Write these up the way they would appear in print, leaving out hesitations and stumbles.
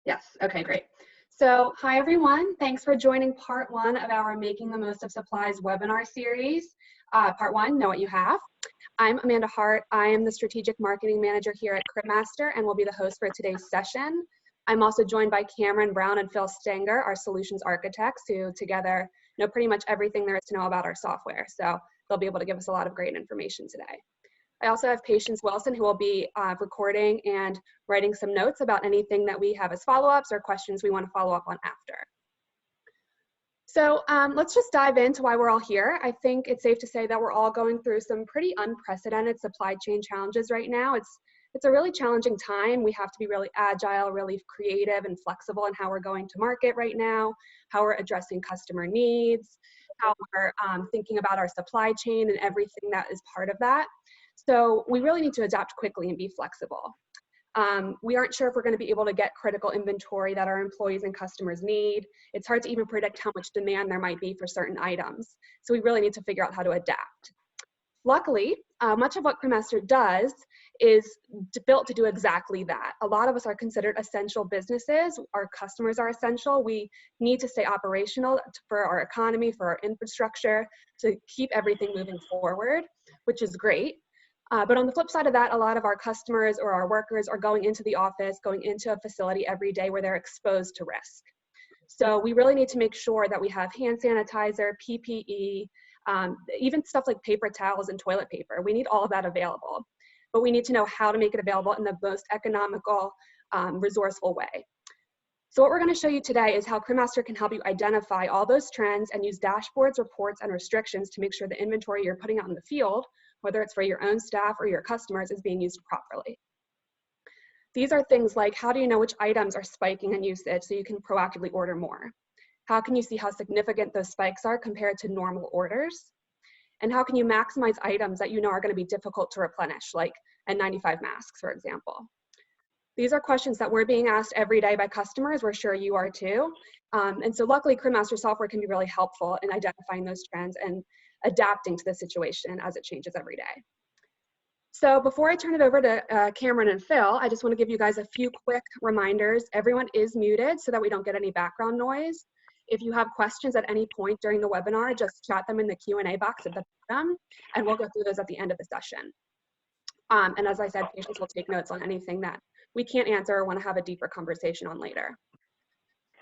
Yes, okay, great. So hi everyone, thanks for joining part one of our Making the Most of Supplies webinar series. Part one, know what you have. I'm Amanda Hart. I am the Strategic Marketing Manager here at CribMaster and will be the host for today's session. I'm also joined by Cameron Brown and Phil Stenger, our solutions architects, who together know pretty much everything there is to know about our software. So they'll be able to give us a lot of great information today. I also have Patience Wilson, who will be recording and writing some notes about anything that we have as follow-ups or questions we want to follow up on after. So let's just dive into why we're all here. I think it's safe to say that we're all going through some pretty unprecedented supply chain challenges right now. It's a really challenging time. We have to be really agile, really creative and flexible in how we're going to market right now, how we're addressing customer needs, how we're thinking about our supply chain and everything that is part of that. So we really need to adapt quickly and be flexible. We aren't sure if we're going to be able to get critical inventory that our employees and customers need. It's hard to even predict how much demand there might be for certain items. So we really need to figure out how to adapt. Luckily, much of what CribMaster does is built to do exactly that. A lot of us are considered essential businesses. Our customers are essential. We need to stay operational for our economy, for our infrastructure, to keep everything moving forward, which is great. But on the flip side of that, a lot of our customers or our workers are going into the office, going into a facility every day where they're exposed to risk. So we really need to make sure that we have hand sanitizer, PPE, even stuff like paper towels and toilet paper. We need all of that available. But we need to know how to make it available in the most economical, resourceful way. So what we're going to show you today is how CribMaster can help you identify all those trends and use dashboards, reports, and restrictions to make sure the inventory you're putting out in the field, whether it's for your own staff or your customers, is being used properly. These are things like, how do you know which items are spiking in usage so you can proactively order more? How can you see how significant those spikes are compared to normal orders? And how can you maximize items that you know are going to be difficult to replenish, like N95 masks, for example? These are questions that we're being asked every day by customers. We're sure you are too. And so luckily, CribMaster software can be really helpful in identifying those trends and adapting to the situation as it changes every day. So before I turn it over to Cameron and Phil, I just want to give you guys a few quick reminders. Everyone is muted so that we don't get any background noise. If you have questions at any point during the webinar, just chat them in the Q&A box at the bottom, and we'll go through those at the end of the session. And as I said, patients will take notes on anything that we can't answer or want to have a deeper conversation on later.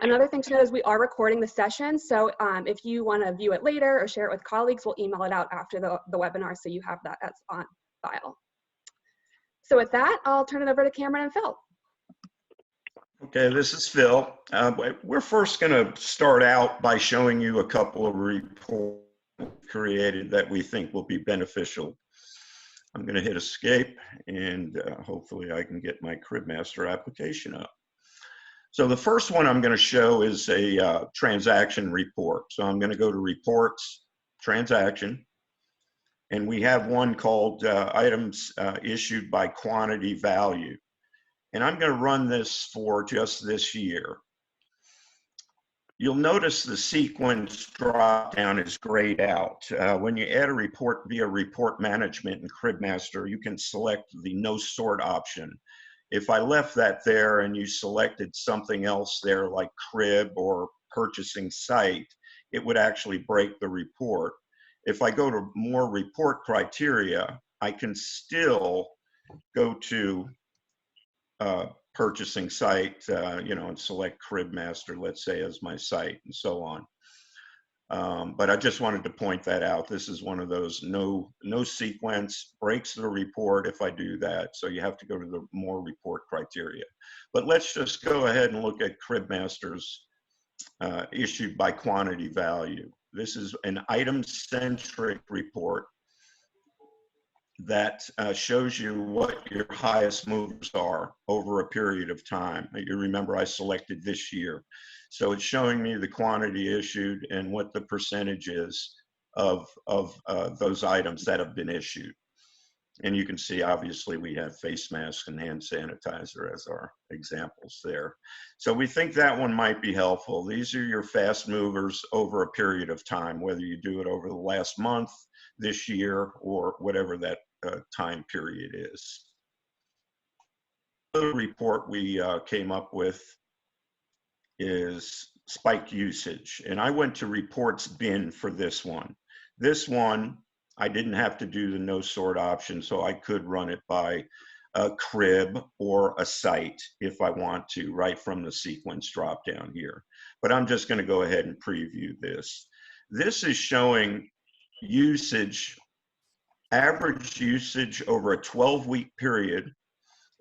Another thing to note is we are recording the session, so if you want to view it later or share it with colleagues, we'll email it out after the webinar so you have that as on file. So with that, I'll turn it over to Cameron and Phil. Okay, this is Phil. We're first going to start out by showing you a couple of reports created that we think will be beneficial. I'm going to hit escape, and hopefully I can get my CribMaster application up. So the first one I'm going to show is a transaction report. So I'm going to go to Reports, Transaction, and we have one called Items Issued by Quantity Value. And I'm going to run this for just this year. You'll notice the sequence drop down is grayed out. When you add a report via report management in CribMaster, you can select the no sort option. If I left that there and you selected something else there like crib or purchasing site, it would actually break the report. If I go to more report criteria, I can still go to purchasing site, and select CribMaster, let's say, as my site, and so on. But I just wanted to point that out. This is one of those no sequence, breaks the report if I do that. So you have to go to the more report criteria. But let's just go ahead and look at CribMaster's issued by quantity value. This is an item-centric report that shows you what your highest movers are over a period of time. You remember I selected this year. So it's showing me the quantity issued and what the percentage is of those items that have been issued. And you can see, obviously, we have face masks and hand sanitizer as our examples there. So we think that one might be helpful. These are your fast movers over a period of time, whether you do it over the last month, this year, or whatever that time period is. The report we came up with is spike usage. And I went to reports bin for this one. This one, I didn't have to do the no sort option, so I could run it by a crib or a site if I want to, right from the sequence drop down here. But I'm just going to go ahead and preview this. This is showing usage, average usage over a 12-week period,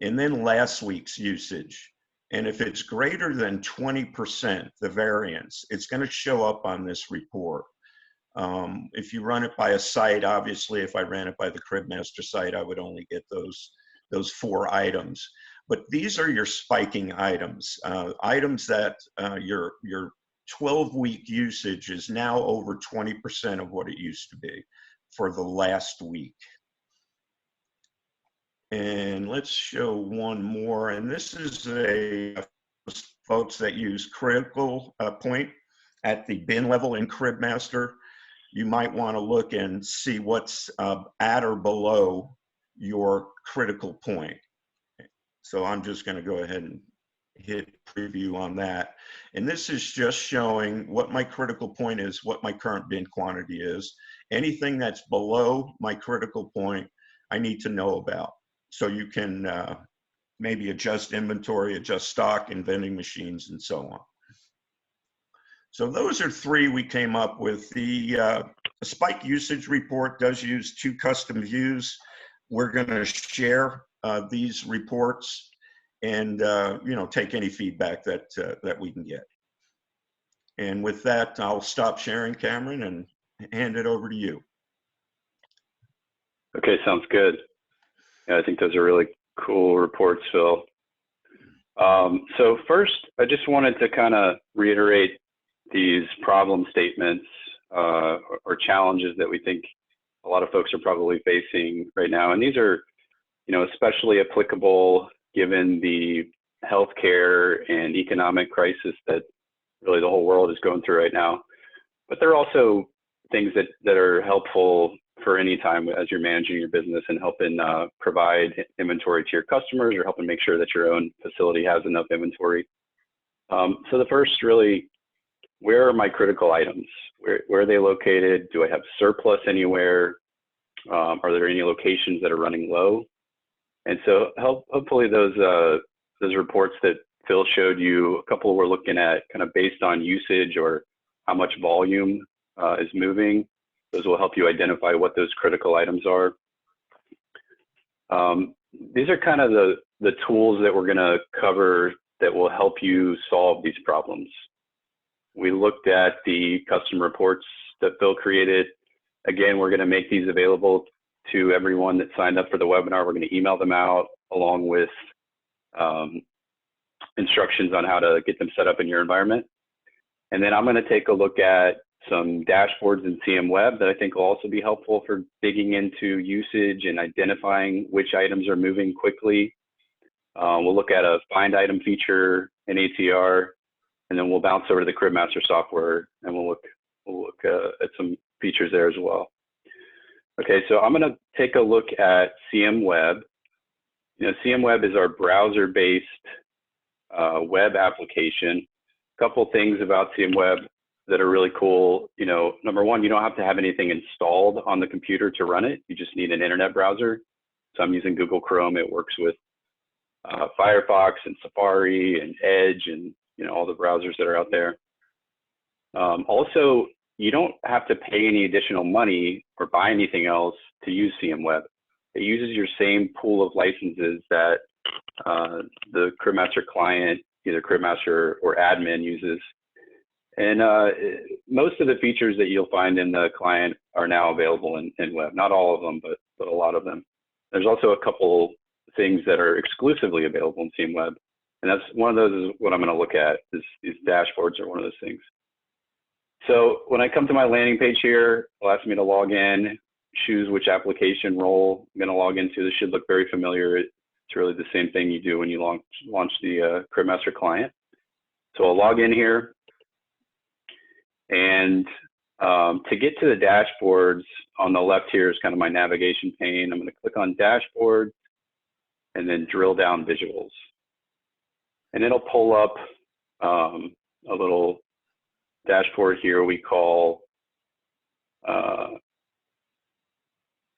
and then last week's usage. And if it's greater than 20%, the variance, it's going to show up on this report. If you run it by a site, obviously, if I ran it by the CribMaster site, I would only get those 4 items. But these are your spiking items, items that your 12-week usage is now over 20% of what it used to be for the last week. And let's show one more. And this is folks that use critical point at the bin level in CribMaster. You might want to look and see what's at or below your critical point. So I'm just going to go ahead and hit preview on that. And this is just showing what my critical point is, what my current bin quantity is. Anything that's below my critical point, I need to know about. So you can maybe adjust inventory, adjust stock in vending machines, and so on. So those are 3 we came up with. The spike usage report does use 2 custom views. We're going to share these reports and take any feedback that we can get. And with that, I'll stop sharing, Cameron, and hand it over to you. Okay, sounds good. Yeah, I think those are really cool reports, Phil. So first, I just wanted to kind of reiterate these problem statements or challenges that we think a lot of folks are probably facing right now. And these are, especially applicable given the healthcare and economic crisis that really the whole world is going through right now. But there are also things that are helpful for any time as you're managing your business and helping provide inventory to your customers or helping make sure that your own facility has enough inventory. So the first, really, where are my critical items? Where are they located? Do I have surplus anywhere? Are there any locations that are running low? And so hopefully those reports that Phil showed you, a couple we're looking at kind of based on usage or how much volume is moving. Those will help you identify what those critical items are. These are kind of the tools that we're going to cover that will help you solve these problems. We looked at the custom reports that Phil created. Again, we're going to make these available to everyone that signed up for the webinar. We're going to email them out along with instructions on how to get them set up in your environment. And then I'm going to take a look at some dashboards in CM Web that I think will also be helpful for digging into usage and identifying which items are moving quickly. We'll look at a find item feature in ATR, and then we'll bounce over to the CribMaster software and we'll look at some features there as well. Okay, so I'm going to take a look at CM Web. CM Web is our browser-based web application. A couple things about CM Web that are really cool. Number one, you don't have to have anything installed on the computer to run it. You just need an internet browser. So I'm using Google Chrome. It works with Firefox and Safari and Edge and all the browsers that are out there. Also, you don't have to pay any additional money or buy anything else to use CM Web. It uses your same pool of licenses that the CribMaster client, either CribMaster or admin, uses. And most of the features that you'll find in the client are now available in Web. Not all of them, but a lot of them. There's also a couple things that are exclusively available in CM Web. And that's one of those is what I'm going to look at. These dashboards are one of those things. So when I come to my landing page here, it'll ask me to log in, choose which application role I'm going to log into. This should look very familiar. It's really the same thing you do when you launch the CribMaster client. So I'll log in here. And to get to the dashboards, on the left here is kind of my navigation pane. I'm going to click on dashboard and then drill down visuals. And it'll pull up a little dashboard here we call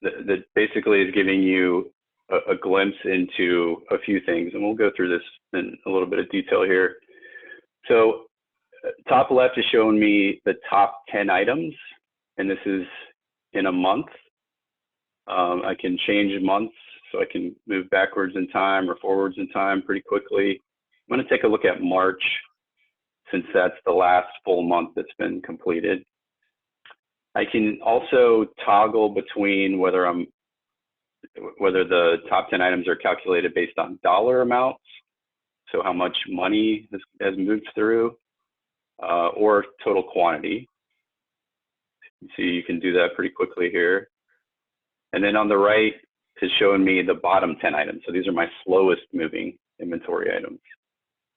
that basically is giving you a glimpse into a few things, and we'll go through this in a little bit of detail here. So top left is showing me the top 10 items, and this is in a month. I can change months, so I can move backwards in time or forwards in time pretty quickly. I'm going to take a look at March, since that's the last full month that's been completed. I can also toggle between whether the top 10 items are calculated based on dollar amounts, so how much money has moved through, or total quantity. So you can do that pretty quickly here. And then on the right is showing me the bottom 10 items. So these are my slowest moving inventory items.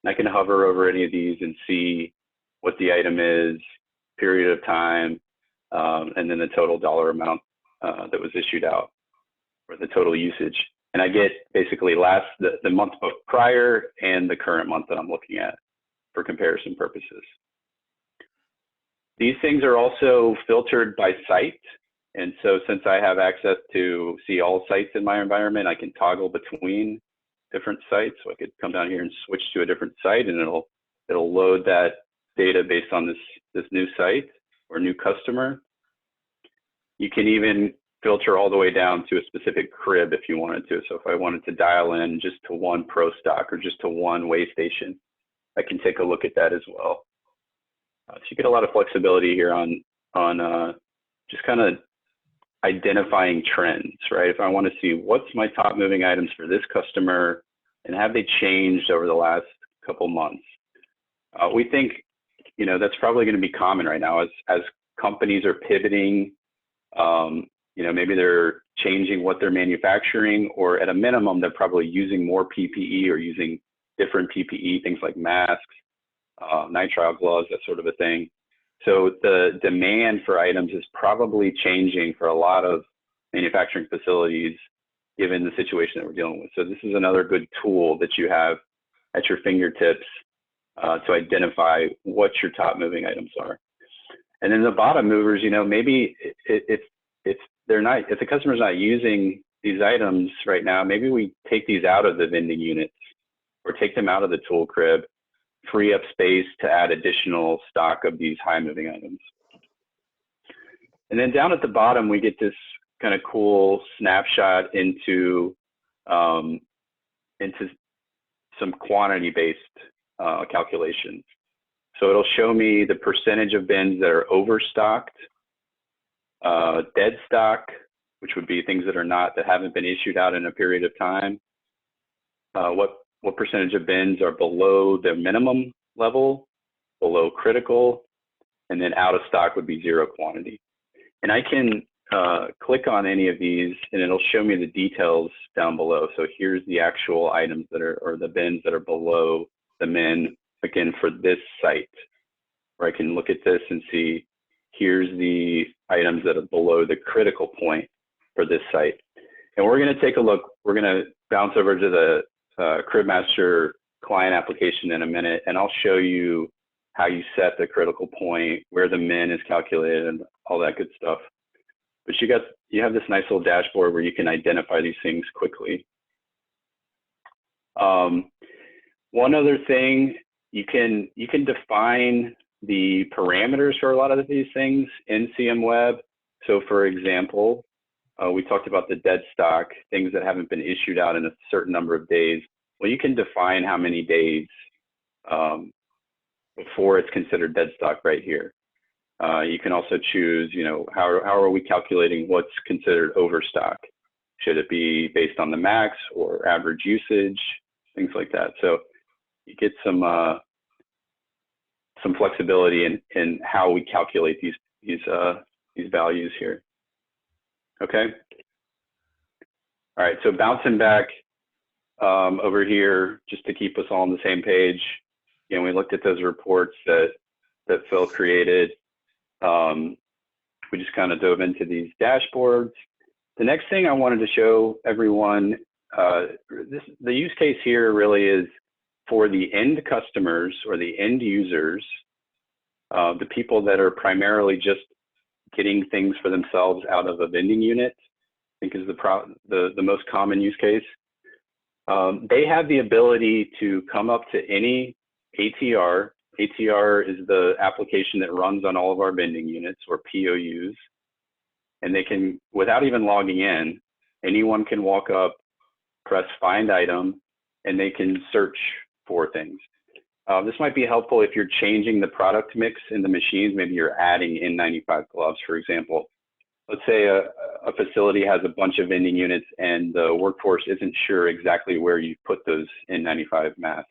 And I can hover over any of these and see what the item is, period of time, and then the total dollar amount that was issued out, or the total usage. And I get basically the month prior and the current month that I'm looking at for comparison purposes. These things are also filtered by site. And so since I have access to see all sites in my environment, I can toggle between different sites. So I could come down here and switch to a different site, and it'll load that data based on this new site or new customer. You can even filter all the way down to a specific crib if you wanted to. So if I wanted to dial in just to one pro stock or just to one weigh station, I can take a look at that as well. So you get a lot of flexibility here on just kind of identifying trends, right? If I want to see what's my top moving items for this customer and have they changed over the last couple months, we think, you know, that's probably going to be common right now as companies are pivoting. You know, maybe they're changing what they're manufacturing, or at a minimum, they're probably using more PPE or using different PPE, things like masks, nitrile gloves, that sort of a thing. So the demand for items is probably changing for a lot of manufacturing facilities, given the situation that we're dealing with. So this is another good tool that you have at your fingertips to identify what your top moving items are. And then the bottom movers, you know, maybe if the customer's not using these items right now, maybe we take these out of the vending units or take them out of the tool crib, free up space to add additional stock of these high moving items. And then down at the bottom, we get this kind of cool snapshot into some quantity-based calculations. So it'll show me the percentage of bins that are overstocked, dead stock, which would be things that haven't been issued out in a period of time. What percentage of bins are below the minimum level, below critical, and then out of stock would be zero quantity. And I can click on any of these and it'll show me the details down below. So here's the actual items or the bins that are below the min, again, for this site, where I can look at this and see, here's the items that are below the critical point for this site. And we're going to take a look. We're going to bounce over to the CribMaster client application in a minute, and I'll show you how you set the critical point, where the min is calculated, and all that good stuff. But you have this nice little dashboard where you can identify these things quickly. One other thing, you can define the parameters for a lot of these things in CM Web. So for example, we talked about the dead stock, things that haven't been issued out in a certain number of days. Well, you can define how many days before it's considered dead stock right here. You can also choose, you know, how are we calculating what's considered overstock? Should it be based on the max or average usage, things like that. So you get some flexibility in how we calculate these values here. Okay. All right. So bouncing back over here, just to keep us all on the same page. You know, we looked at those reports that Phil created. We just kind of dove into these dashboards. The next thing I wanted to show everyone, the use case here really is for the end customers or the end users, the people that are primarily just getting things for themselves out of a vending unit, I think is the most common use case. They have the ability to come up to any ATR. ATR is the application that runs on all of our vending units, or POUs. And they can, without even logging in, anyone can walk up, press find item, and they can search for things. This might be helpful if you're changing the product mix in the machines. Maybe you're adding N95 gloves, for example. Let's say a facility has a bunch of vending units and the workforce isn't sure exactly where you put those N95 masks.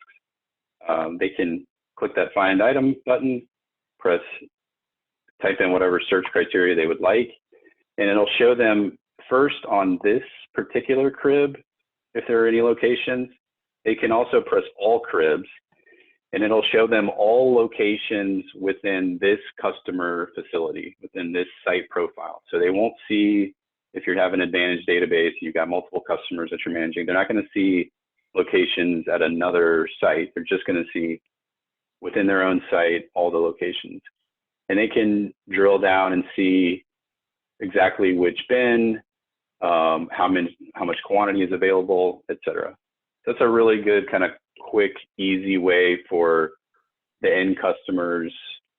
They can click that find item button, type in whatever search criteria they would like, and it'll show them first on this particular crib, if there are any locations. They can also press all cribs, and it'll show them all locations within this customer facility, within this site profile. So they won't see, if you have an Advantage database, you've got multiple customers that you're managing, they're not going to see locations at another site. They're just going to see within their own site all the locations. And they can drill down and see exactly which bin, how much quantity is available, etc. That's a really good kind of quick, easy way for the end customers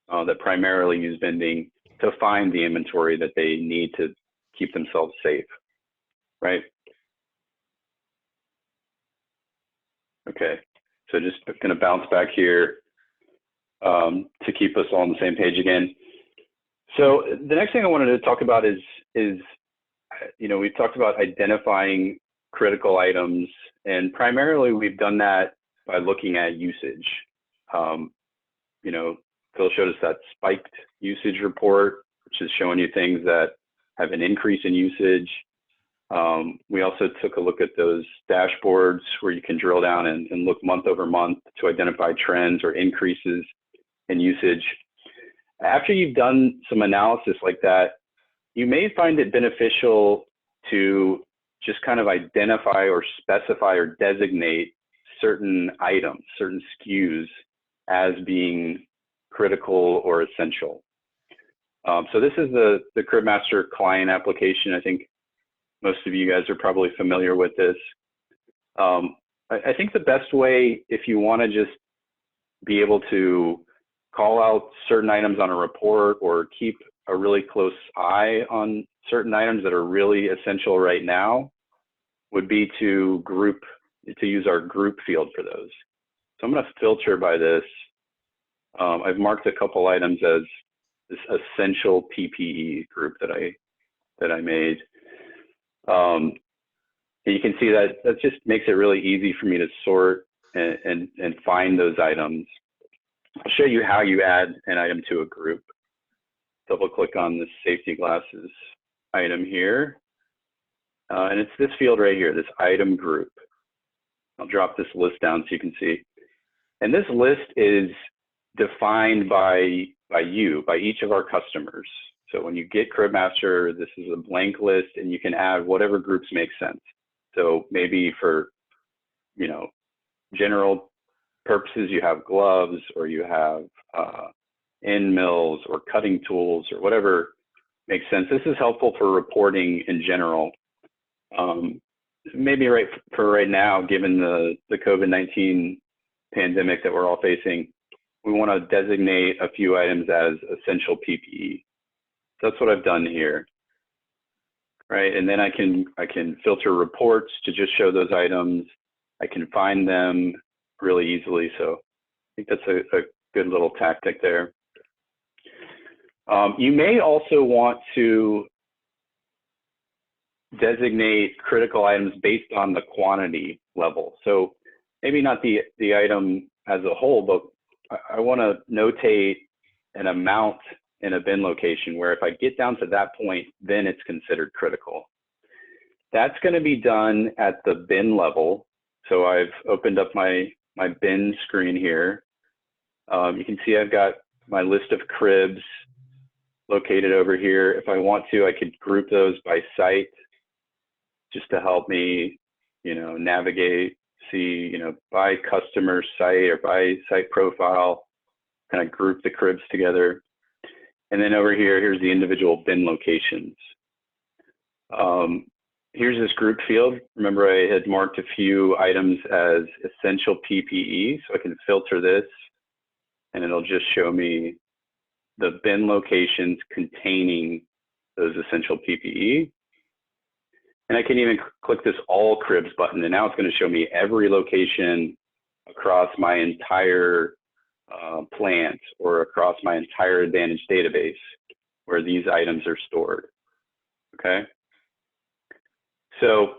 that primarily use vending to find the inventory that they need to keep themselves safe, right? Okay, so just going to bounce back here to keep us all on the same page again. So the next thing I wanted to talk about is we've talked about identifying critical items, and primarily we've done that by looking at usage. Phil showed us that spiked usage report, which is showing you things that have an increase in usage. We also took a look at those dashboards where you can drill down and look month over month to identify trends or increases in usage. After you've done some analysis like that, you may find it beneficial to just kind of identify or specify or designate certain items, certain SKUs as being critical or essential. So this is the CribMaster client application. I think most of you guys are probably familiar with this. I think the best way, if you want to just be able to call out certain items on a report or keep a really close eye on certain items that are really essential right now, would be to use our group field for those. So I'm going to filter by this. I've marked a couple items as this essential PPE group that I made. And you can see that just makes it really easy for me to sort and find those items. I'll show you how you add an item to a group. Double click on this safety glasses item here. And it's this field right here, this item group. I'll drop this list down so you can see. And this list is defined by each of our customers. So when you get CribMaster, this is a blank list and you can add whatever groups make sense. So maybe for, general purposes, you have gloves, or you have end mills or cutting tools, or whatever makes sense. This is helpful for reporting in general. Maybe for right now, given the COVID-19 pandemic that we're all facing, we want to designate a few items as essential PPE. So that's what I've done here, right? And then I can filter reports to just show those items. I can find them really easily. So I think that's a good little tactic there. You may also want to designate critical items based on the quantity level. So maybe not the item as a whole, but I want to notate an amount in a bin location where if I get down to that point, then it's considered critical. That's going to be done at the bin level. So I've opened up my bin screen here. You can see I've got my list of cribs located over here. If I want to, I could group those by site just to help me, navigate see, by customer site or by site profile, kind of group the cribs together. And then over here, here's the individual bin locations. Here's this group field. Remember, I had marked a few items as essential PPE, so I can filter this, and it'll just show me the bin locations containing those essential PPE. And I can even click this all cribs button, and now it's going to show me every location across my entire plant or across my entire Advantage database where these items are stored. Okay. So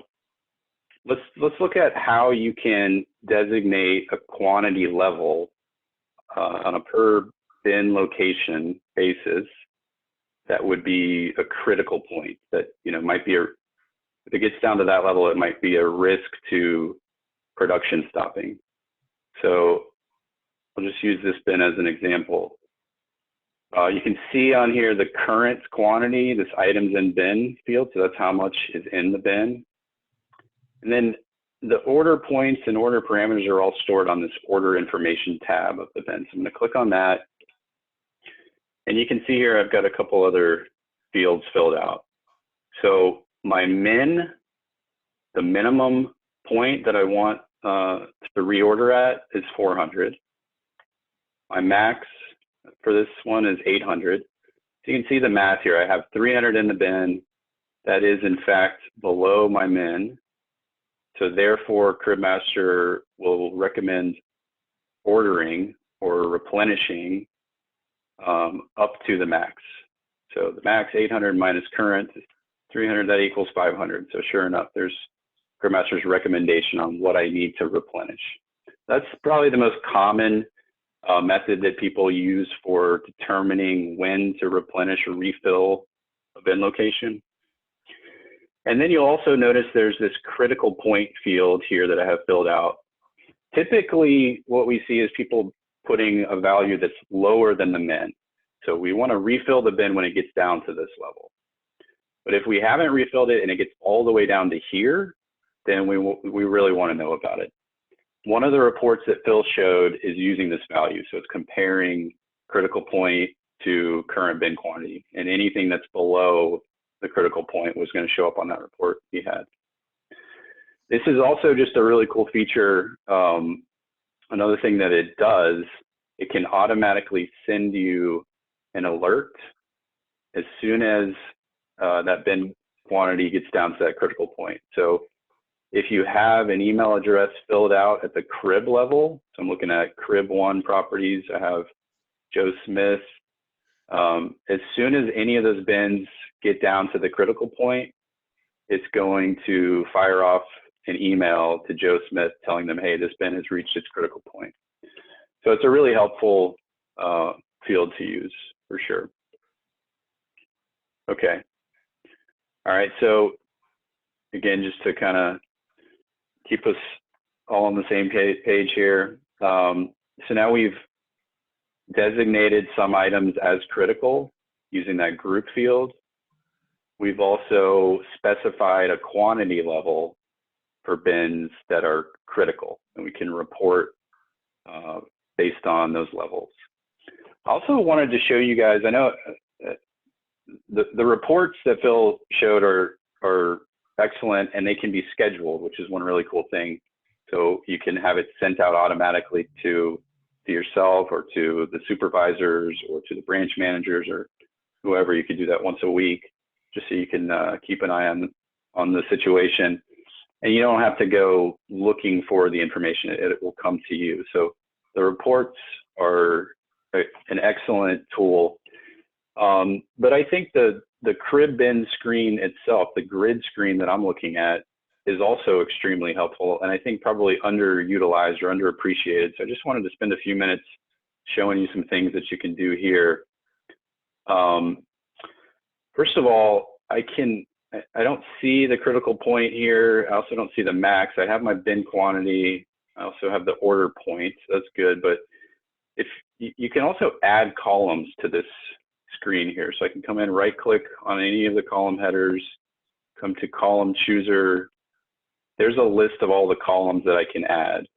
let's look at how you can designate a quantity level on a per bin location basis that would be a critical point that might be if it gets down to that level, it might be a risk to production stopping. So I'll just use this bin as an example. You can see on here the current quantity, this items in bin field, so that's how much is in the bin. And then the order points and order parameters are all stored on this order information tab of the bin. So I'm going to click on that. And you can see here I've got a couple other fields filled out. So my min, the minimum point that I want to reorder at is 400. My max for this one is 800. So you can see the math here. I have 300 in the bin. That is in fact below my min. So therefore, CribMaster will recommend ordering or replenishing up to the max. So the max 800 minus current 300, that equals 500. So sure enough, there's CribMaster's recommendation on what I need to replenish. That's probably the most common method that people use for determining when to replenish or refill a bin location. And then you'll also notice there's this critical point field here that I have filled out. Typically, what we see is people putting a value that's lower than the min. So we want to refill the bin when it gets down to this level. But if we haven't refilled it and it gets all the way down to here, then we really want to know about it. One of the reports that Phil showed is using this value. So it's comparing critical point to current bin quantity, and anything that's below the critical point was going to show up on that report he had. This is also just a really cool feature. Another thing that it does, it can automatically send you an alert as soon as that bin quantity gets down to that critical point. So if you have an email address filled out at the crib level, so I'm looking at crib 1 properties, I have Joe Smith. As soon as any of those bins get down to the critical point, it's going to fire off an email to Joe Smith telling them, hey, this bin has reached its critical point. So it's a really helpful field to use for sure. Okay. All right, so again, just to kind of keep us all on the same page here. So now we've designated some items as critical using that group field. We've also specified a quantity level for bins that are critical, and we can report based on those levels. I also wanted to show you guys, I know the reports that Phil showed are excellent, and they can be scheduled, which is one really cool thing. So you can have it sent out automatically to yourself or to the supervisors or to the branch managers or whoever. You could do that once a week, just so you can keep an eye on the situation. And you don't have to go looking for the information. It will come to you. So the reports are an excellent tool. But I think the crib bin screen itself, the grid screen that I'm looking at, is also extremely helpful, and I think probably underutilized or underappreciated. So I just wanted to spend a few minutes showing you some things that you can do here. First of all, I don't see the critical point here. I also don't see the max. I have my bin quantity. I also have the order point. So that's good. But if you can also add columns to this screen here. So I can come in, right click on any of the column headers, come to column chooser, there's a list of all the columns that I can add.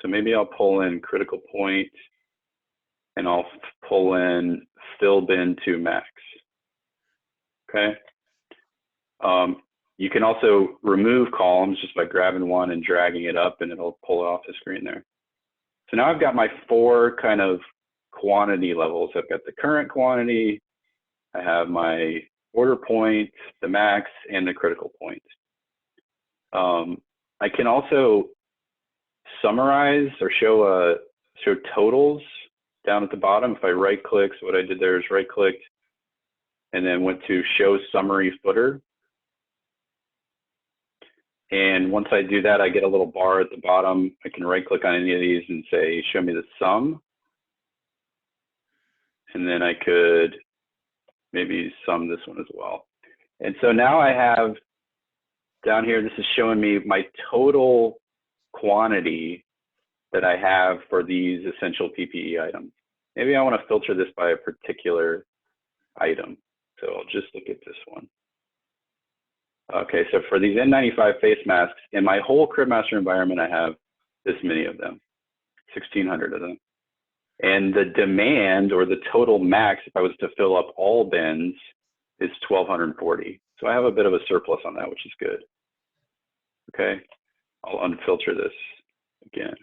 So maybe I'll pull in critical point, and I'll pull in fill bin to max. Okay. You can also remove columns just by grabbing one and dragging it up, and it'll pull it off the screen there. So now I've got my 4 kind of quantity levels. I've got the current quantity, I have my order point, the max, and the critical point. I can also summarize or show totals down at the bottom. If I right click, so what I did there is right clicked and then went to show summary footer. And once I do that, I get a little bar at the bottom. I can right click on any of these and say, show me the sum. And then I could maybe sum this one as well. And so now I have down here, this is showing me my total quantity that I have for these essential PPE items. Maybe I want to filter this by a particular item. So I'll just look at this one. Okay, so for these N95 face masks, in my whole CribMaster environment, I have this many of them, 1,600 of them. And the demand, or the total max, if I was to fill up all bins, is 1,240. So I have a bit of a surplus on that, which is good. Okay, I'll unfilter this again.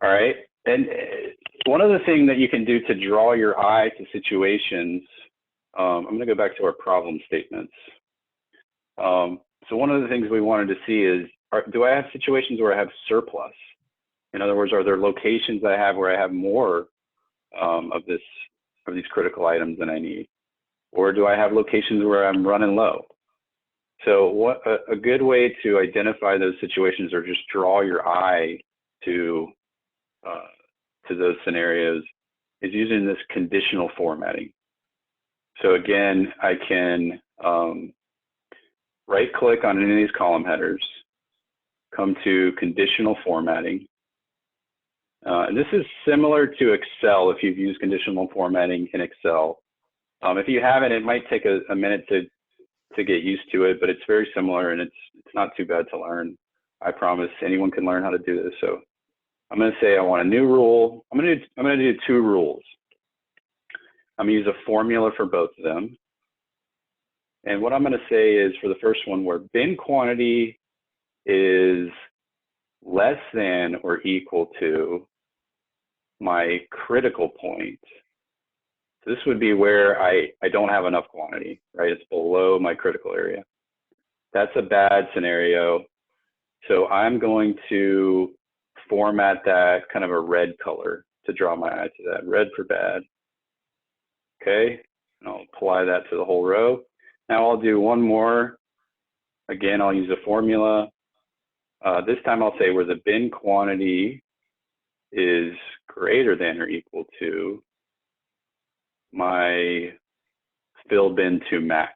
All right, and one other thing that you can do to draw your eye to situations, I'm going to go back to our problem statements. So one of the things we wanted to see is, do I have situations where I have surplus? In other words, are there locations I have where I have more of these critical items than I need? Or do I have locations where I'm running low? So a good way to identify those situations, or just draw your eye to those scenarios, is using this conditional formatting. So again, I can right click on any of these column headers, come to conditional formatting. And this is similar to Excel if you've used conditional formatting in Excel. If you haven't, it might take a minute to get used to it, but it's very similar, and it's not too bad to learn. I promise anyone can learn how to do this. So I'm going to say I want a new rule. I'm going to do 2 rules. I'm going to use a formula for both of them. And what I'm going to say is, for the first one, where bin quantity is less than or equal to my critical point. So this would be where I don't have enough quantity, right? It's below my critical area. That's a bad scenario. So I'm going to format that kind of a red color to draw my eye to that. Red for bad. Okay, and I'll apply that to the whole row. Now I'll do one more. Again, I'll use a formula. This time I'll say where the bin quantity is greater than or equal to my fill bin to max.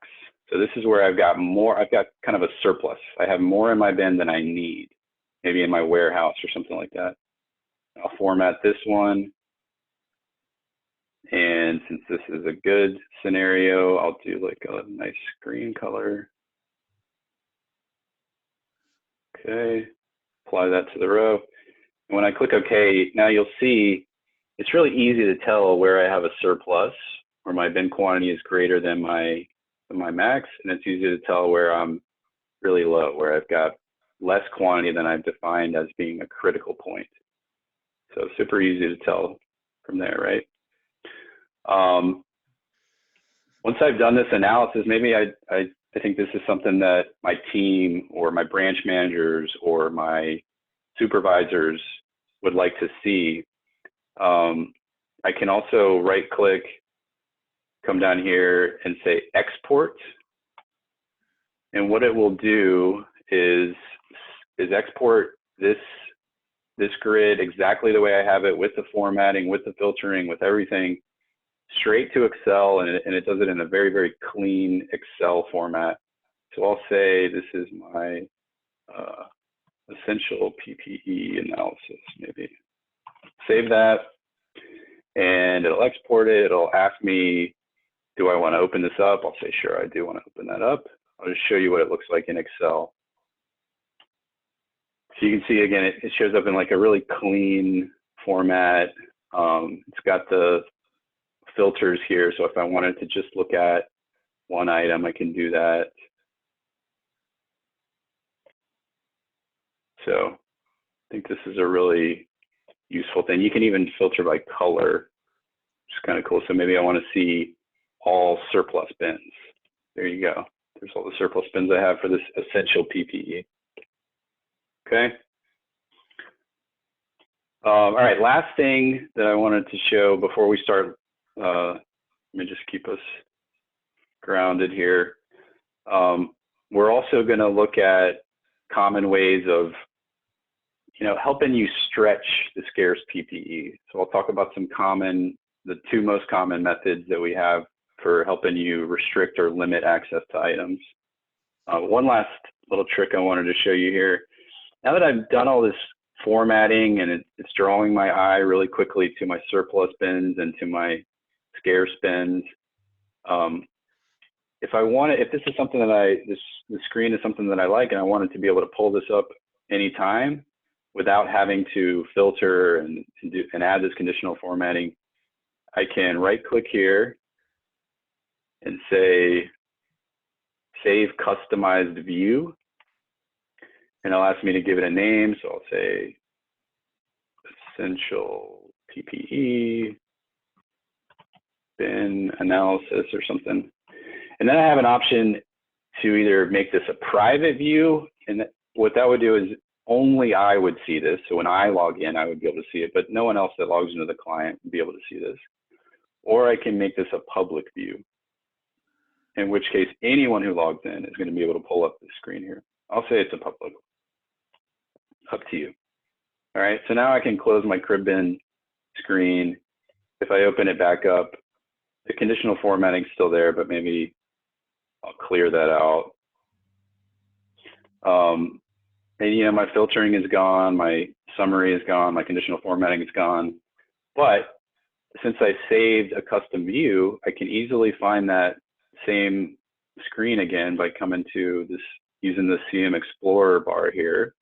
So this is where I've got more, I've got kind of a surplus. I have more in my bin than I need, maybe in my warehouse or something like that. I'll format this one. And since this is a good scenario, I'll do like a nice green color. Okay, apply that to the row. And when I click OK, now you'll see it's really easy to tell where I have a surplus, where my bin quantity is greater than my max, and it's easy to tell where I'm really low, where I've got less quantity than I've defined as being a critical point. So super easy to tell from there, right? Once I've done this analysis, maybe I think this is something that my team or my branch managers or my supervisors would like to see. I can also right click, come down here and say export. And what it will do is export this grid exactly the way I have it, with the formatting, with the filtering, with everything, straight to Excel, and it does it in a very, very clean Excel format. So I'll say this is my essential PPE analysis, maybe. Save that, and it'll export it. It'll ask me, do I want to open this up? I'll say, sure, I do want to open that up. I'll just show you what it looks like in Excel. So you can see again, it shows up in like a really clean format. It's got the filters here. So if I wanted to just look at one item, I can do that. So I think this is a really useful thing. You can even filter by color, which is kind of cool. So maybe I want to see all surplus bins. There you go. There's all the surplus bins I have for this essential PPE. Okay. All right, last thing that I wanted to show before we start, let me just keep us grounded here. We're also going to look at common ways of, helping you stretch the scarce PPE. So I'll talk about the two most common methods that we have for helping you restrict or limit access to items. One last little trick I wanted to show you here. Now that I've done all this formatting and it's drawing my eye really quickly to my surplus bins and to my scarce bins, if this is something that the screen is something that I like and I wanted to be able to pull this up anytime without having to filter and add this conditional formatting, I can right click here and say save customized view, and it'll ask me to give it a name. So I'll say essential PPE bin analysis or something. And then I have an option to either make this a private view, and what that would do is only I would see this. So when I log in, I would be able to see it, but no one else that logs into the client would be able to see this. Or I can make this a public view, in which case anyone who logs in is going to be able to pull up the screen here. I'll say it's a public. Up to you. All right, so now I can close my crib bin screen. If I open it back up, the conditional formatting is still there, but maybe I'll clear that out. And my filtering is gone, my summary is gone, my conditional formatting is gone. But since I saved a custom view, I can easily find that same screen again by coming to this, using the CM Explorer bar here.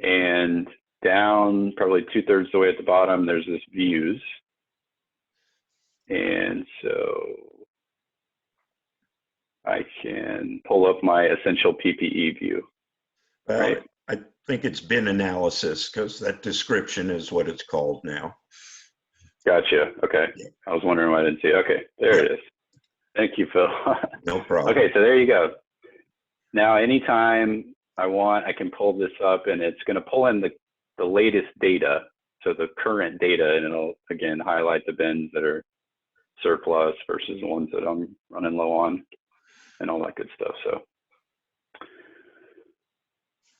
And down probably 2/3 the way at the bottom, there's this views. And so I can pull up my essential PPE view. Well, right? I think it's bin analysis because that description is what it's called now. Gotcha. Okay. Yeah. I was wondering why I didn't see it. Okay, there it is. Thank you, Phil. No problem. Okay, so there you go. Now, anytime I want, I can pull this up and it's going to pull in the latest data, so the current data, and it'll, again, highlight the bins that are surplus versus the ones that I'm running low on and all that good stuff. So,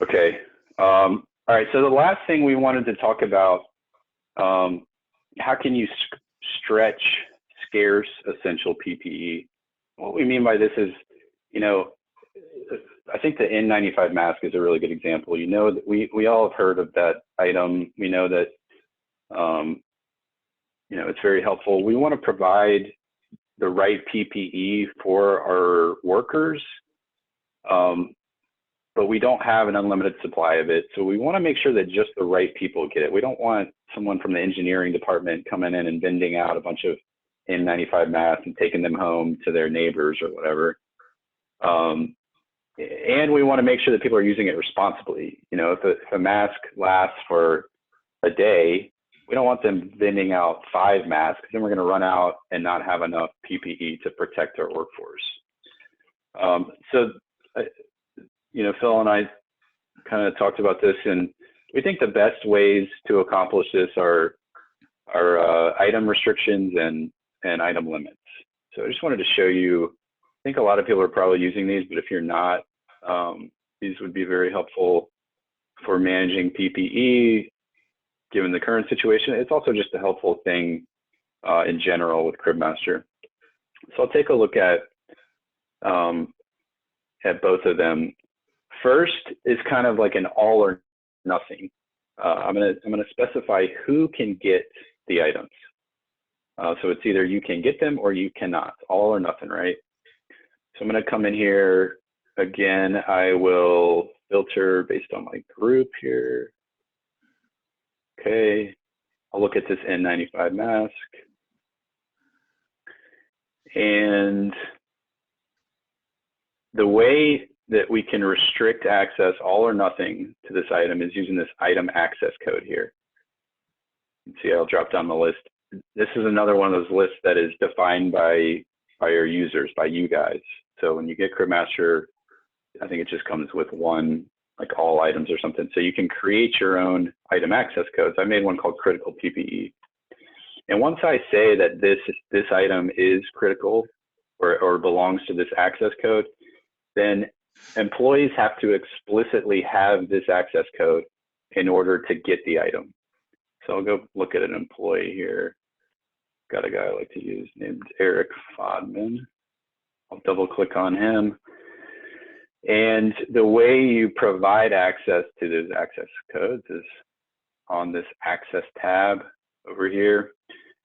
okay. All right, so the last thing we wanted to talk about, how can you stretch scarce essential PPE? What we mean by this is, I think the N95 mask is a really good example. That we all have heard of that item. We know that, it's very helpful. We want to provide the right PPE for our workers, but we don't have an unlimited supply of it. So we want to make sure that just the right people get it. We don't want someone from the engineering department coming in and vending out a bunch of N95 masks and taking them home to their neighbors or whatever. And we want to make sure that people are using it responsibly. If a mask lasts for a day, we don't want them vending out 5 masks, because then we're going to run out and not have enough PPE to protect our workforce. Phil and I kind of talked about this, and we think the best ways to accomplish this are item restrictions and item limits. So I just wanted to show you, I think a lot of people are probably using these, but if you're not, these would be very helpful for managing PPE, given the current situation. It's also just a helpful thing in general with CribMaster. So I'll take a look at both of them. First is kind of like an all or nothing. I'm gonna specify who can get the items. So it's either you can get them or you cannot, all or nothing, right? So I'm gonna come in here again, I will filter based on my group here. Okay, I'll look at this N95 mask. And the way that we can restrict access all or nothing to this item is using this item access code here. You can see I'll drop down the list. This is another one of those lists that is defined by your users, by you guys. So when you get CribMaster, I think it just comes with one, like all items or something. So you can create your own item access codes. I made one called critical PPE. And once I say that this item is critical or belongs to this access code, then employees have to explicitly have this access code in order to get the item. So I'll go look at an employee here. Got a guy I like to use named Eric Fodman. I'll double click on him. And the way you provide access to those access codes is on this access tab over here.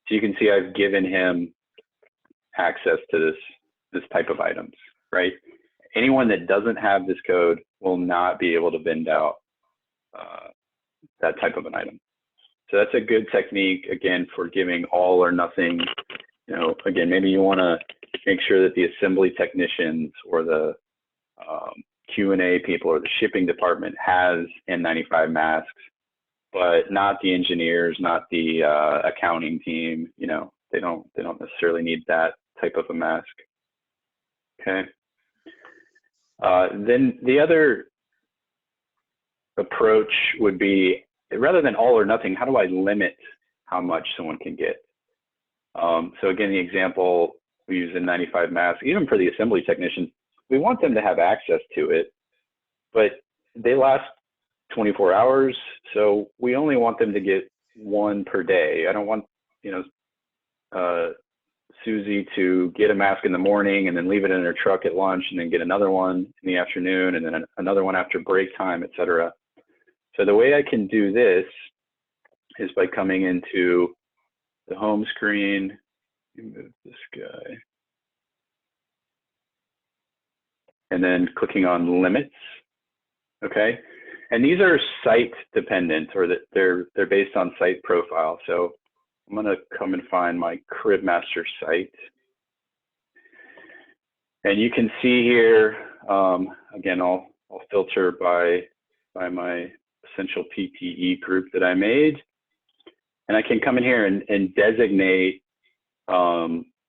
So you can see I've given him access to this type of items, right? Anyone that doesn't have this code will not be able to vend out that type of an item. So that's a good technique, again, for giving all or nothing. You know, again, maybe you want to make sure that the assembly technicians or the Q&A people or the shipping department has N95 masks, but not the engineers, not the accounting team. You know, they don't necessarily need that type of a mask. Okay. Then the other approach would be, rather than all or nothing, how do I limit how much someone can get? So again, the example, we use a N95 mask, even for the assembly technicians, we want them to have access to it, but they last 24 hours. So we only want them to get one per day. I don't want, you know, Susie to get a mask in the morning and then leave it in her truck at lunch and then get another one in the afternoon and then another one after break time, etc. So the way I can do this is by coming into the home screen. Let me move this guy. And then clicking on limits. Okay. And these are site dependent, or that they're based on site profile. So I'm going to come and find my CribMaster site. And you can see here, again, I'll filter by my essential PPE group that I made. And I can come in here and designate,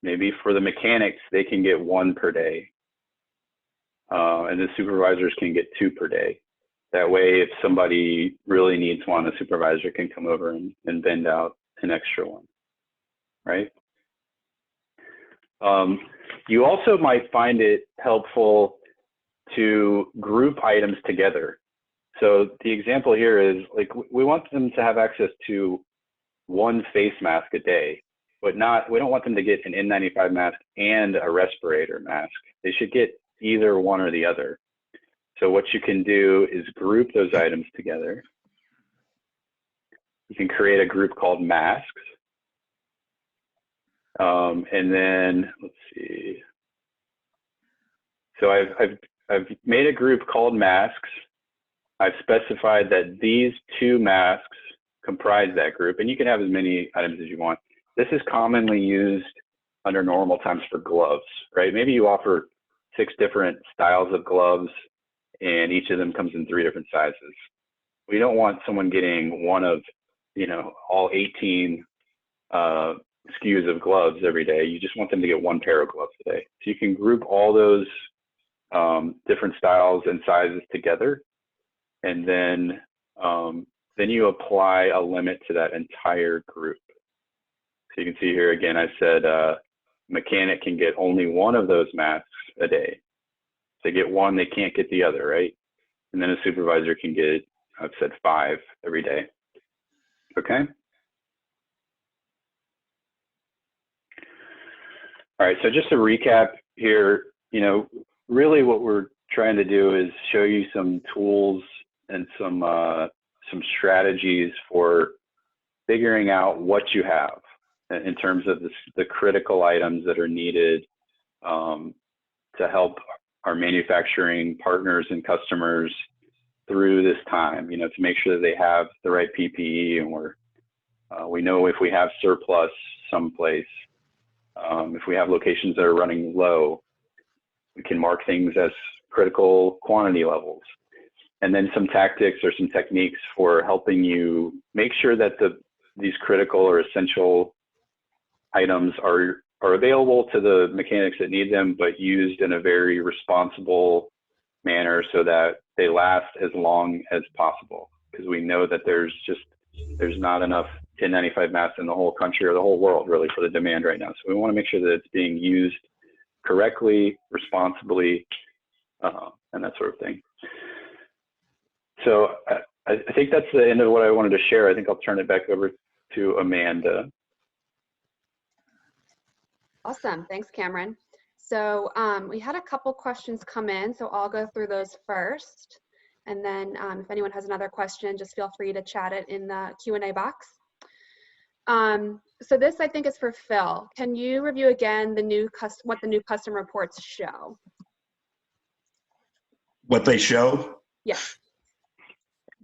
maybe for the mechanics, they can get one per day. And the supervisors can get two per day. That way, if somebody really needs one, a supervisor can come over and vend out an extra one, right? You also might find it helpful to group items together. So the example here is, like, we want them to have access to one face mask a day, but we don't want them to get an N95 mask and a respirator mask. They should get either one or the other. So what you can do is group those items together. You can create a group called masks. And then let's see. So I've made a group called masks. I've specified that these two masks comprise that group, and you can have as many items as you want. This is commonly used under normal times for gloves, right? Maybe you offer 6 different styles of gloves, and each of them comes in 3 different sizes. We don't want someone getting one of, you know, all 18 SKUs of gloves every day. You just want them to get one pair of gloves a day. So you can group all those different styles and sizes together, and then you apply a limit to that entire group. So you can see here again, I said mechanic can get only one of those masks a day. If they get one, they can't get the other, right? And then a supervisor can get, I've said 5 every day. Okay. All right, so just to recap here, you know, really what we're trying to do is show you some tools and some strategies for figuring out what you have in terms of the critical items that are needed to help our manufacturing partners and customers through this time, you know, to make sure that they have the right PPE, and we know if we have surplus someplace, if we have locations that are running low, we can mark things as critical quantity levels. And then some tactics or some techniques for helping you make sure that these critical or essential items are available to the mechanics that need them, but used in a very responsible manner so that they last as long as possible. Because we know that there's not enough 1095 masks in the whole country or the whole world really for the demand right now. So we want to make sure that it's being used correctly, responsibly, and that sort of thing. So I think that's the end of what I wanted to share. I think I'll turn it back over to Amanda. Awesome, thanks, Cameron. So we had a couple questions come in, so I'll go through those first. And then if anyone has another question, just feel free to chat it in the Q&A box. So this, I think, is for Phil. Can you review again what the new custom reports show? What they show? Yes.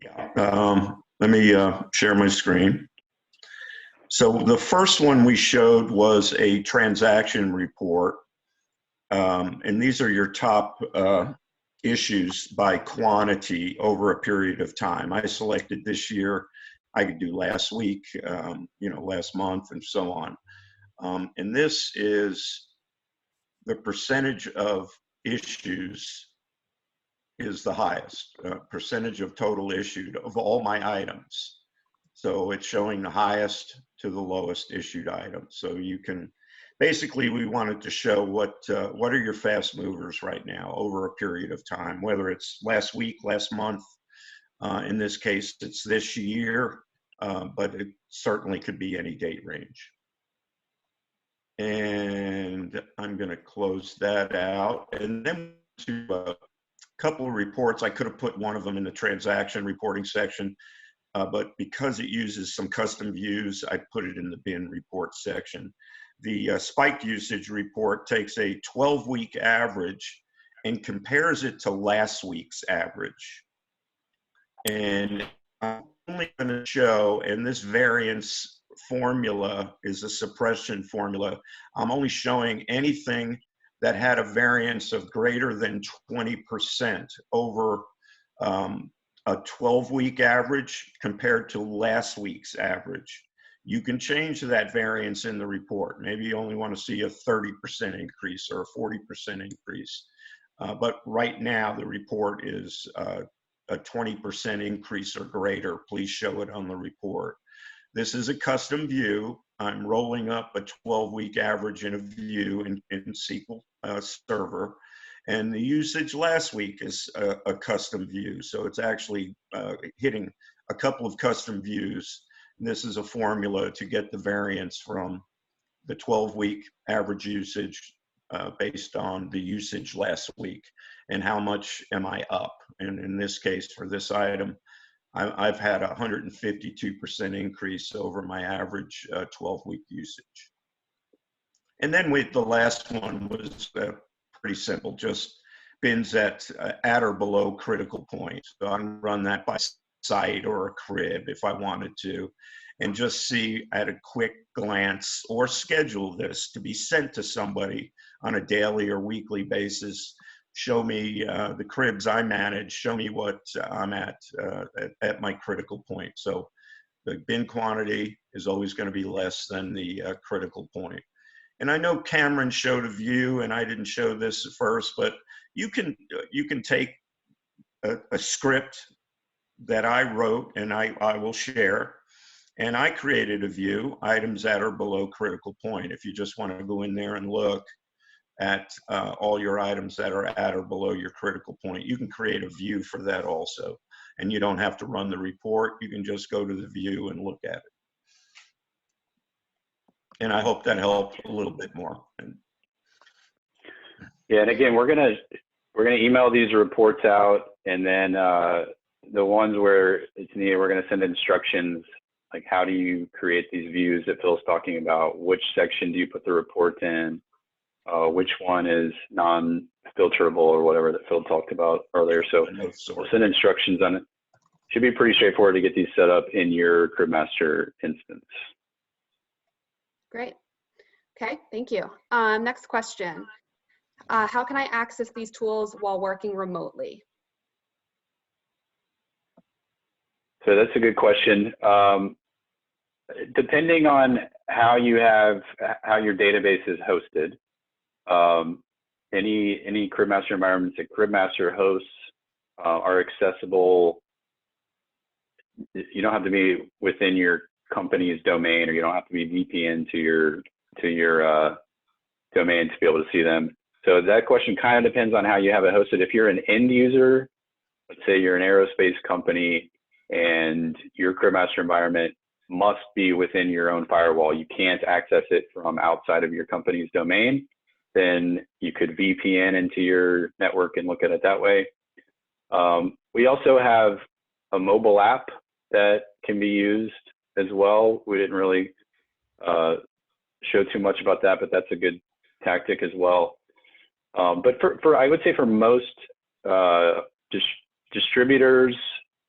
Yeah. Let me share my screen. So the first one we showed was a transaction report. And these are your top issues by quantity over a period of time. I selected this year. I could do last week, last month, and so on. And this is the percentage of issues is the highest, percentage of total issued of all my items. So it's showing the highest to the lowest issued items. So you can, basically we wanted to show what are your fast movers right now over a period of time, whether it's last week, last month. In this case, it's this year, but it certainly could be any date range. And I'm going to close that out. And then to a couple of reports, I could have put one of them in the transaction reporting section, but because it uses some custom views, I put it in the bin report section. The spiked usage report takes a 12-week average and compares it to last week's average. And I'm only going to show, and this variance formula is a suppression formula, I'm only showing anything that had a variance of greater than 20% over a 12-week average compared to last week's average. You can change that variance in the report. Maybe you only want to see a 30% increase or a 40% increase. But right now, the report is a 20% increase or greater. Please show it on the report. This is a custom view. I'm rolling up a 12-week average in a view in SQL Server. And the usage last week is a custom view. So it's actually hitting a couple of custom views. And this is a formula to get the variance from the 12-week average usage based on the usage last week and how much am I up. And in this case, for this item, I've had a 152% increase over my average 12-week usage. And then the last one was pretty simple, just bins at or below critical point. So I can run that by site or a crib if I wanted to, and just see at a quick glance or schedule this to be sent to somebody on a daily or weekly basis. Show me the cribs I manage, show me what I'm at my critical point. So the bin quantity is always going to be less than the critical point. And I know Cameron showed a view, and I didn't show this at first, but you can take a script that I wrote and I will share, and I created a view, items at or below critical point. If you just want to go in there and look at all your items that are at or below your critical point, you can create a view for that also. And you don't have to run the report. You can just go to the view and look at it. And I hope that helped a little bit more. Yeah, and again, we're gonna email these reports out, and then the ones where it's needed, we're gonna send instructions, like how do you create these views that Phil's talking about, which section do you put the report in, which one is non-filterable or whatever that Phil talked about earlier. So we'll send instructions on it. Should be pretty straightforward to get these set up in your CribMaster instance. Great. Okay, thank you. Next question. How can I access these tools while working remotely? So that's a good question. Depending on how your database is hosted, any CribMaster environments that CribMaster hosts are accessible. You don't have to be within your company's domain, or you don't have to be VPN to your domain to be able to see them. So that question kind of depends on how you have it hosted. If you're an end user, let's say you're an aerospace company and your CribMaster environment must be within your own firewall, you can't access it from outside of your company's domain, then you could VPN into your network and look at it that way. We also have a mobile app that can be used as well. We didn't really show too much about that, but that's a good tactic as well. But I would say for most distributors,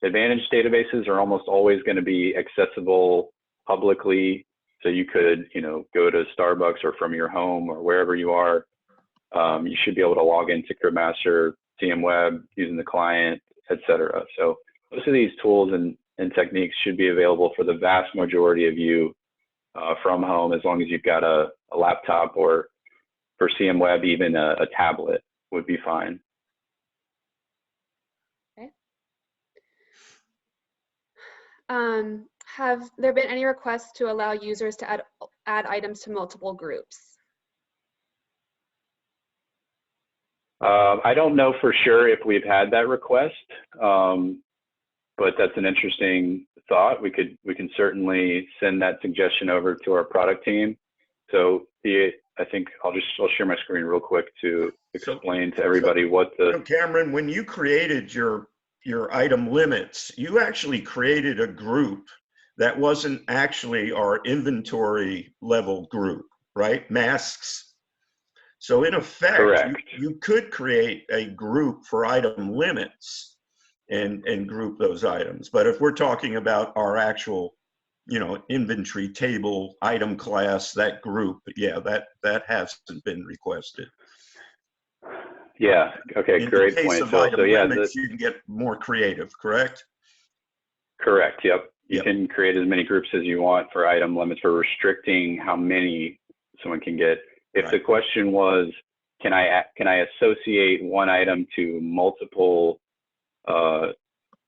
Advantage databases are almost always going to be accessible publicly. So you could, go to Starbucks or from your home or wherever you are. You should be able to log into CribMaster, CM Web using the client, etc. So most of these tools and techniques should be available for the vast majority of you from home, as long as you've got a laptop, or for CM Web, even a tablet would be fine. Have there been any requests to allow users to add items to multiple groups? I don't know for sure if we've had that request, but that's an interesting thought. We can certainly send that suggestion over to our product team. So I think I'll share my screen real quick to explain to everybody what the. Cameron, when you created your item limits, you actually created a group that wasn't actually our inventory level group, right? Masks. So in effect, you could create a group for item limits and group those items. But if we're talking about our actual, inventory table, item class, that group, yeah, that hasn't been requested. Yeah. Okay. Great point, Phil. So yeah, you can get more creative, correct? Correct. Yep. You can create as many groups as you want for item limits, for restricting how many someone can get. If the question was, can I associate one item to multiple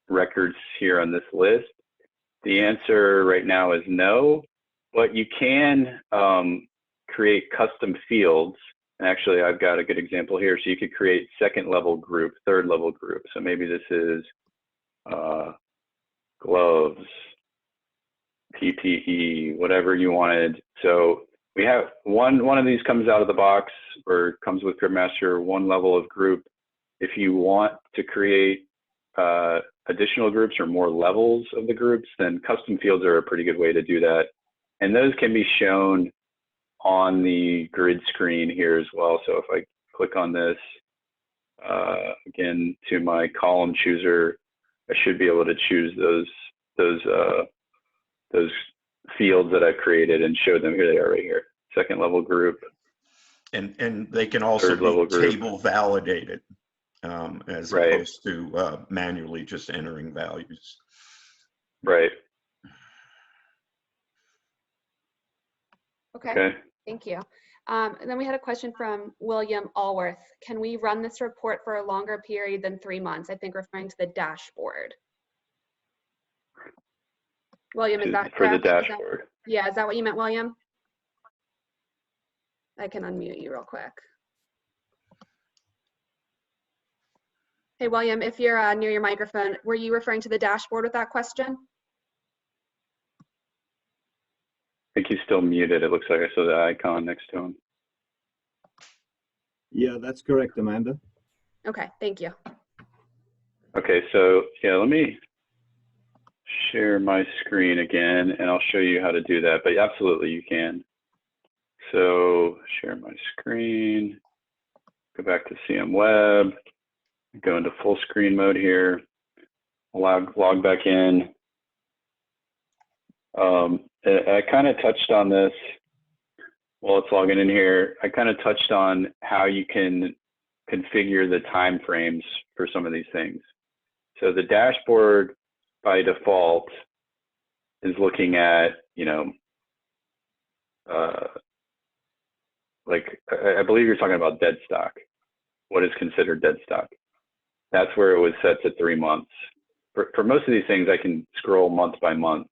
records here on this list? The answer right now is no, but you can create custom fields. And actually, I've got a good example here. So you could create second level group, third level group. So maybe this is gloves, PPE, whatever you wanted. So we have one of these comes out of the box, or comes with CribMaster, one level of group. If you want to create additional groups or more levels of the groups, then custom fields are a pretty good way to do that. And those can be shown on the grid screen here as well. So if I click on this, again, to my column chooser, I should be able to choose those fields that I've created and show them. Here they are right here. Second level group. And they can also be table validated, as opposed to manually just entering values. Right. Okay. Thank you. And then we had a question from William Allworth. Can we run this report for a longer period than 3 months? I think referring to the dashboard. William, is that correct? For the dashboard. Is that what you meant, William? I can unmute you real quick. Hey, William, if you're near your microphone, were you referring to the dashboard with that question? I think he's still muted. It looks like I saw the icon next to him. Yeah, that's correct, Amanda. Okay, thank you. Okay, so yeah, let me share my screen again, and I'll show you how to do that. But absolutely, you can. So share my screen, go back to CM Web, go into full screen mode here, log back in. I kind of touched on this while it's logging in here. I kind of touched on how you can configure the time frames for some of these things. So the dashboard by default is looking at, you know, like I believe you're talking about dead stock. What is considered dead stock? That's where it was set to 3 months. For most of these things, I can scroll month by month.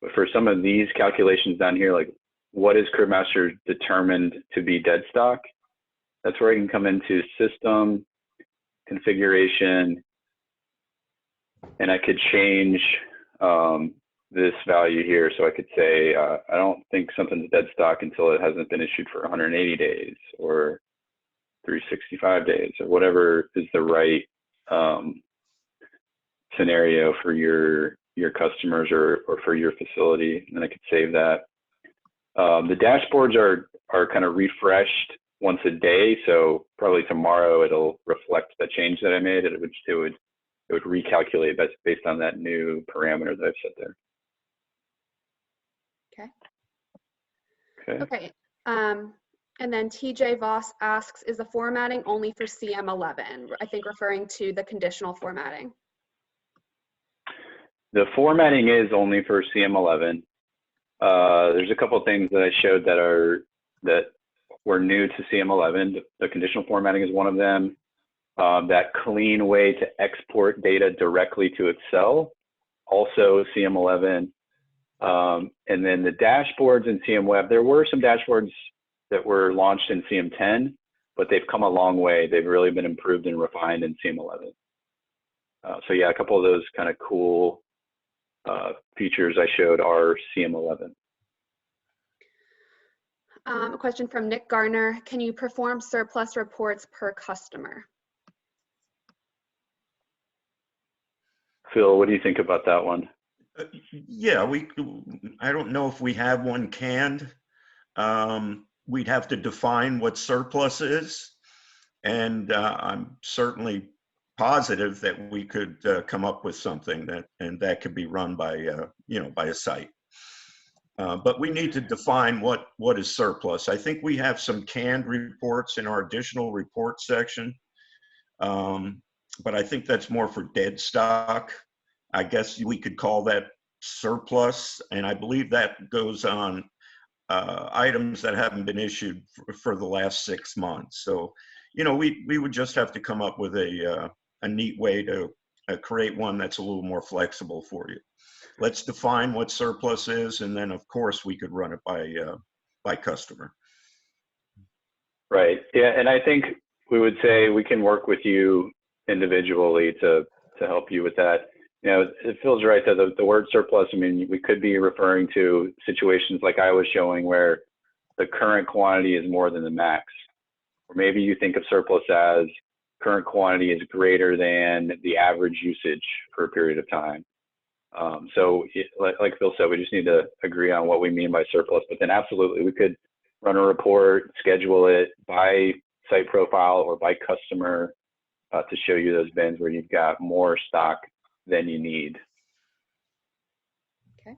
But for some of these calculations down here, like what is CribMaster determined to be dead stock? That's where I can come into system, configuration, and I could change this value here. So I could say, I don't think something's dead stock until it hasn't been issued for 180 days or 365 days or whatever is the right scenario for your customers or for your facility. And I could save that. The dashboards are kind of refreshed once a day. So probably tomorrow it'll reflect the change that I made. It would recalculate based on that new parameter that I've set there. Okay. And then TJ Voss asks, is the formatting only for CM11? I think referring to the conditional formatting. The formatting is only for CM11. There's a couple of things that I showed that were new to CM11. The conditional formatting is one of them. That clean way to export data directly to Excel, also CM11. And then the dashboards in CM Web, there were some dashboards that were launched in CM10, but they've come a long way. They've really been improved and refined in CM11. So yeah, a couple of those kind of cool features I showed are CM11. A question from Nick Garner. Can you perform surplus reports per customer? Phil, what do you think about that one? Yeah, I don't know if we have one canned. We'd have to define what surplus is. And I'm certainly positive that we could come up with something that could be run by, by a site. But we need to define what is surplus. I think we have some canned reports in our additional report section. But I think that's more for dead stock. I guess we could call that surplus, and I believe that goes on items that haven't been issued for the last 6 months. So, we would just have to come up with a neat way to create one that's a little more flexible for you. Let's define what surplus is, and then of course we could run it by customer. Right. Yeah, and I think we would say we can work with you individually to help you with that. It feels right that the word surplus, I mean, we could be referring to situations like I was showing where the current quantity is more than the max. Or maybe you think of surplus as current quantity is greater than the average usage for a period of time. So like Phil said, we just need to agree on what we mean by surplus, but then absolutely we could run a report, schedule it by site profile or by customer to show you those bins where you've got more stock than you need. Okay.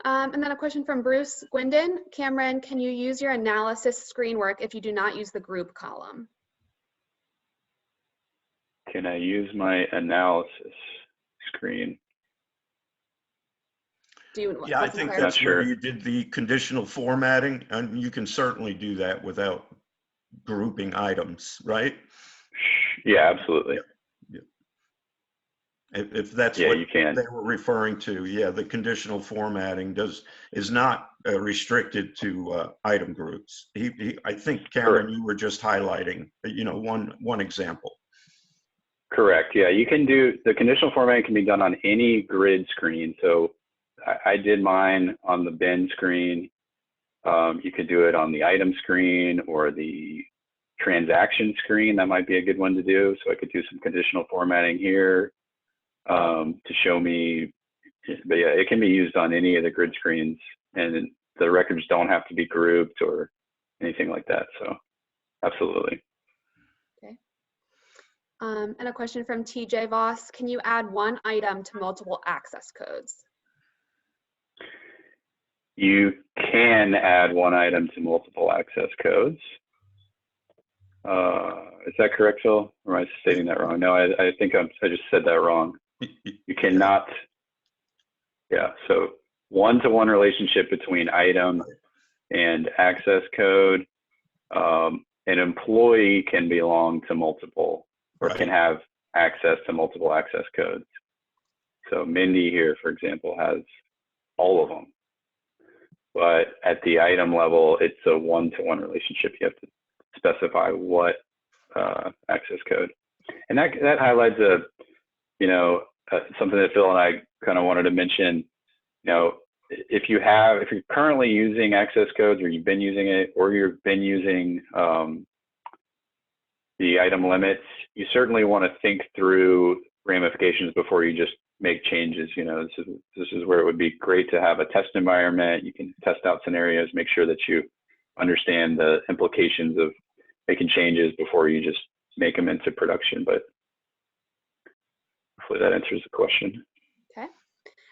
And then a question from Bruce Gwendon. Cameron, can you use your analysis screen work if you do not use the group column? Can I use my analysis screen? Yeah, I think that's where you did the conditional formatting, and you can certainly do that without grouping items, right? Yeah, absolutely. Yeah. If that's what they were referring to, yeah, the conditional formatting is not restricted to item groups. I think, Cameron, you were just highlighting, one example. Correct. Yeah, you can do the conditional formatting can be done on any grid screen. So I did mine on the bin screen. You could do it on the item screen or the transaction screen. That might be a good one to do. So I could do some conditional formatting here to show me. But yeah, it can be used on any of the grid screens. And the records don't have to be grouped or anything like that. So absolutely. Okay. And a question from TJ Voss. Can you add one item to multiple access codes? You can add one item to multiple access codes. Is that correct, Phil? Or am I stating that wrong? No, I think I just said that wrong. You cannot. Yeah, so one-to-one relationship between item and access code. An employee can belong to multiple, or can have access to multiple access codes. So Mindy here, for example, has all of them. But at the item level, it's a one-to-one relationship. You have to specify what access code. And that highlights something that Phil and I kind of wanted to mention. If you're currently using access codes, or you've been using it, or you've been using the item limits, you certainly want to think through ramifications before you just make changes. This is where it would be great to have a test environment. You can test out scenarios, make sure that you understand the implications of making changes before you just make them into production. But hopefully that answers the question. Okay.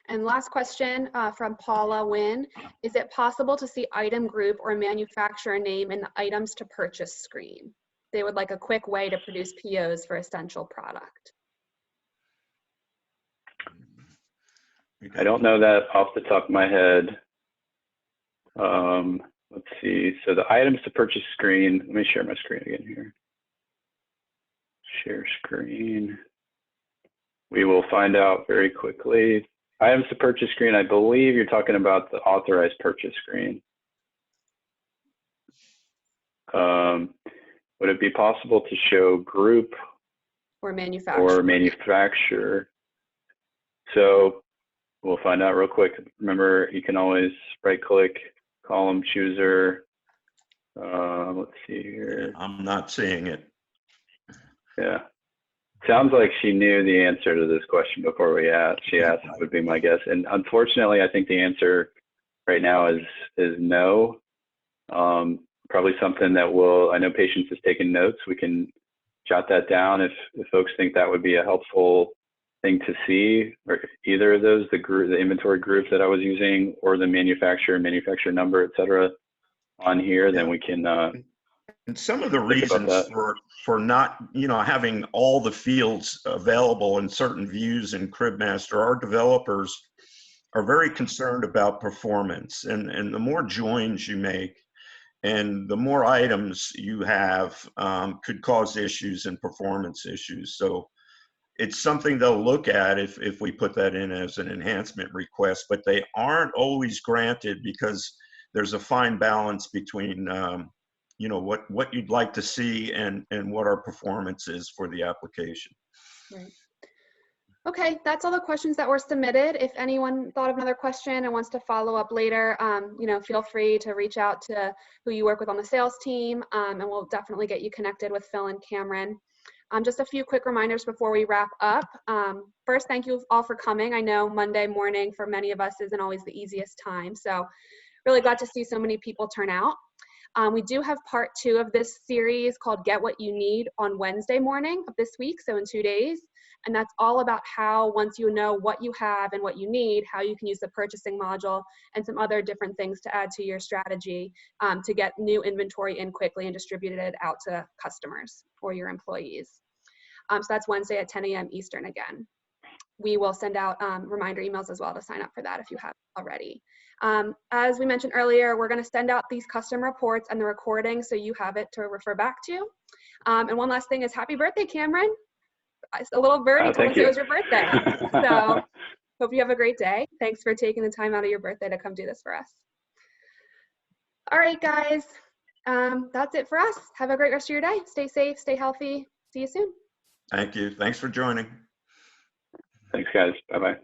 And last question from Paula Wynn. Is it possible to see item group or manufacturer name in the items to purchase screen? They would like a quick way to produce POs for essential product. I don't know that off the top of my head. Let's see. So the items to purchase screen, let me share my screen again here. Share screen. We will find out very quickly. Items to purchase screen, I believe you're talking about the authorized purchase screen. Would it be possible to show group or manufacturer? So we'll find out real quick. Remember, you can always right click, column chooser. Let's see here. I'm not seeing it. Yeah. Sounds like she knew the answer to this question before she asked, would be my guess. And unfortunately, I think the answer right now is no. Probably something that I know Patience is taking notes. We can jot that down if folks think that would be a helpful thing to see, or either of those, the inventory groups that I was using, or the manufacturer number, et cetera, on here, then we can. And some of the reasons for not, having all the fields available in certain views in CribMaster, our developers are very concerned about performance, and the more joins you make and the more items you have could cause issues and performance issues. So it's something they'll look at if we put that in as an enhancement request, but they aren't always granted because there's a fine balance between what you'd like to see and what our performance is for the application. Right. Okay, that's all the questions that were submitted. If anyone thought of another question and wants to follow up later, feel free to reach out to who you work with on the sales team, and we'll definitely get you connected with Phil and Cameron. Just a few quick reminders before we wrap up. First, thank you all for coming. I know Monday morning for many of us isn't always the easiest time, so really glad to see so many people turn out. We do have part 2 of this series called Get What You Need on Wednesday morning of this week, so in 2 days. And that's all about how, once you know what you have and what you need, how you can use the purchasing module and some other different things to add to your strategy to get new inventory in quickly and distribute it out to customers or your employees. So that's Wednesday at 10 a.m. Eastern again. We will send out reminder emails as well to sign up for that if you haven't already. As we mentioned earlier, we're going to send out these custom reports and the recording so you have it to refer back to. And one last thing is happy birthday, Cameron. A little birdie told us it was your birthday. So hope you have a great day. Thanks for taking the time out of your birthday to come do this for us. All right, guys. That's it for us. Have a great rest of your day. Stay safe, stay healthy. See you soon. Thank you. Thanks for joining. Thanks, guys. Bye-bye.